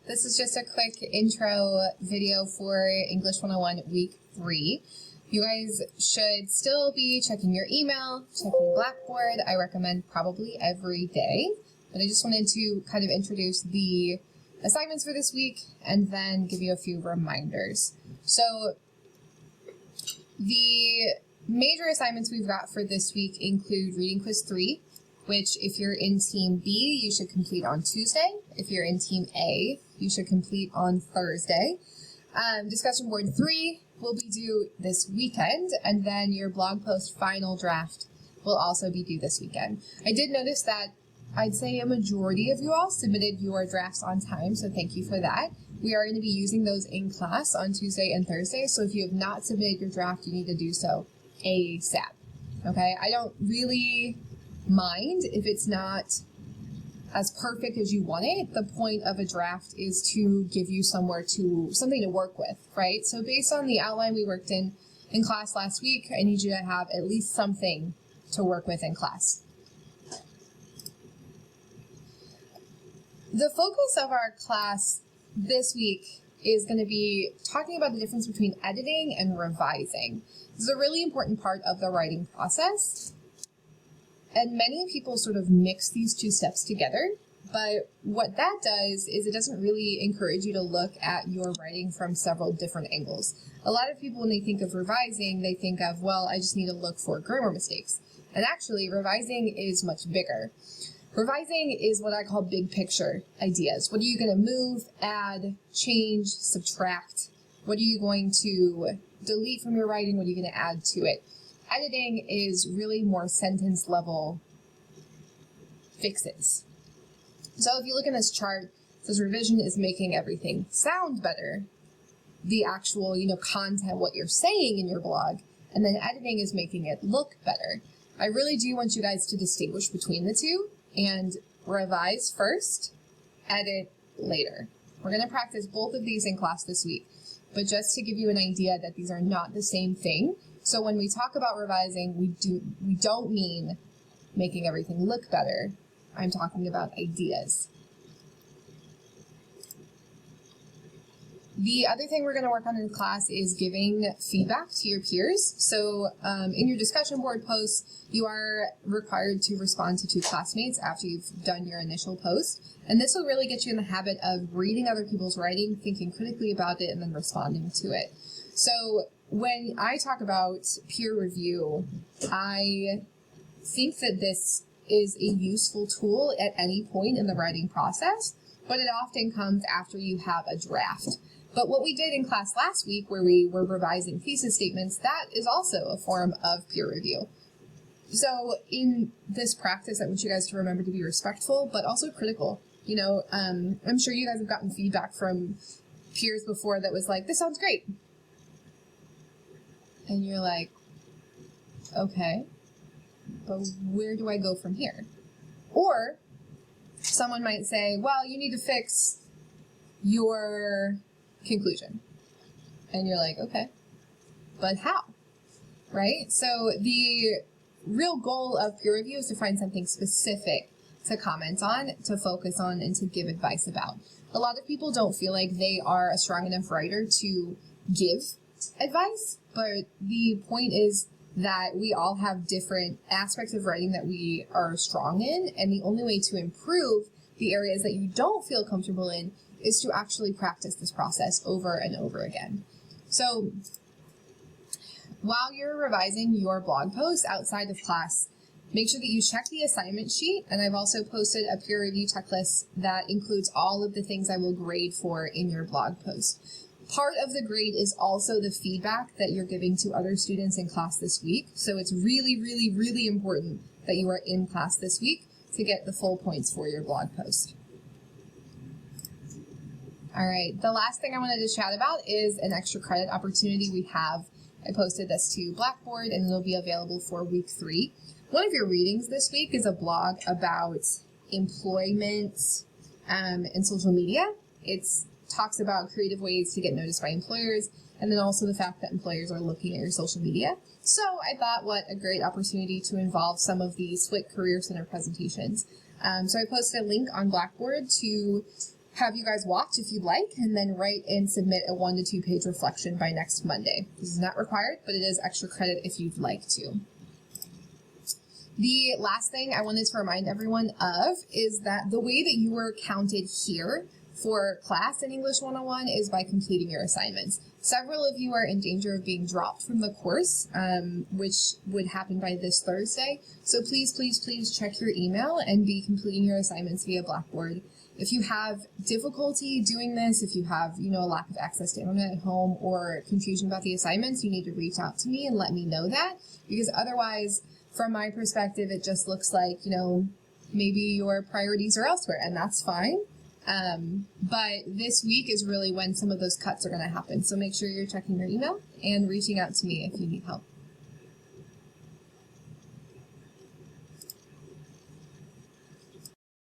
This is just a quick intro video for English 101 week 3. You guys should still be checking your email, checking Blackboard. I recommend probably every day, but I just wanted to kind of introduce the assignments for this week and then give you a few reminders. So the major assignments we've got for this week include Reading Quiz 3, which if you're in Team B, you should complete on Tuesday. If you're in Team A, you should complete on Thursday. Discussion Board 3 will be due this weekend, and then your blog post final draft will also be due this weekend. I did notice that I'd say a majority of you all submitted your drafts on time, so thank you for that. We are going to be using those in class on Tuesday and Thursday, so if you have not submitted your draft, you need to do so ASAP. Okay? I don't really mind if it's not as perfect as you want it. The point of a draft is to give you something to work with, right? So based on the outline we worked in class last week, I need you to have at least something to work with in class. The focus of our class this week is going to be talking about the difference between editing and revising. This is a really important part of the writing process. And many people sort of mix these two steps together, but what that does is it doesn't really encourage you to look at your writing from several different angles. A lot of people, when they think of revising, they think of, well, I just need to look for grammar mistakes. And actually, revising is much bigger. Revising is what I call big picture ideas. What are you going to move, add, change, subtract? What are you going to delete from your writing? What are you going to add to it? Editing is really more sentence level fixes. So if you look in this chart, it says revision is making everything sound better, the actual, content, what you're saying in your blog, and then editing is making it look better. I really do want you guys to distinguish between the two and revise first, edit later. We're going to practice both of these in class this week, but just to give you an idea that these are not the same thing. So when we talk about revising, we don't mean making everything look better. I'm talking about ideas. The other thing we're going to work on in class is giving feedback to your peers. So in your discussion board posts, you are required to respond to 2 classmates after you've done your initial post. And this will really get you in the habit of reading other people's writing, thinking critically about it, and then responding to it. So when I talk about peer review, I think that this is a useful tool at any point in the writing process, but it often comes after you have a draft. But what we did in class last week, where we were revising thesis statements, that is also a form of peer review. So in this practice, I want you guys to remember to be respectful, but also critical. I'm sure you guys have gotten feedback from peers before that was like, this sounds great. And you're like, okay, but where do I go from here? Or someone might say, well, you need to fix your conclusion. And you're like, okay, but how? Right? So the real goal of peer review is to find something specific to comment on, to focus on, and to give advice about. A lot of people don't feel like they are a strong enough writer to give advice, but the point is that we all have different aspects of writing that we are strong in, and the only way to improve the areas that you don't feel comfortable in is to actually practice this process over and over again. So while you're revising your blog post outside of class, make sure that you check the assignment sheet, and I've also posted a peer review checklist that includes all of the things I will grade for in your blog post. Part of the grade is also the feedback that you're giving to other students in class this week. So it's really, really, really important that you are in class this week to get the full points for your blog post. All right, the last thing I wanted to chat about is an extra credit opportunity we have. I posted this to Blackboard, and it'll be available for week 3. One of your readings this week is a blog about employment and social media. It's talks about creative ways to get noticed by employers, and then also the fact that employers are looking at your social media. So I thought, what a great opportunity to involve some of the SWIT Career Center presentations. So I posted a link on Blackboard to have you guys watch if you'd like, and then write and submit a 1 to 2 page reflection by next Monday. This is not required, but it is extra credit if you'd like to. The last thing I wanted to remind everyone of is that the way that you were counted here for class in English 101 is by completing your assignments. Several of you are in danger of being dropped from the course, which would happen by this Thursday. So please, please, please check your email and be completing your assignments via Blackboard. If you have difficulty doing this, if you have, a lack of access to internet at home or confusion about the assignments, you need to reach out to me and let me know that, because otherwise, from my perspective, it just looks like, maybe your priorities are elsewhere, and that's fine. But this week is really when some of those cuts are going to happen. So make sure you're checking your email and reaching out to me if you need help.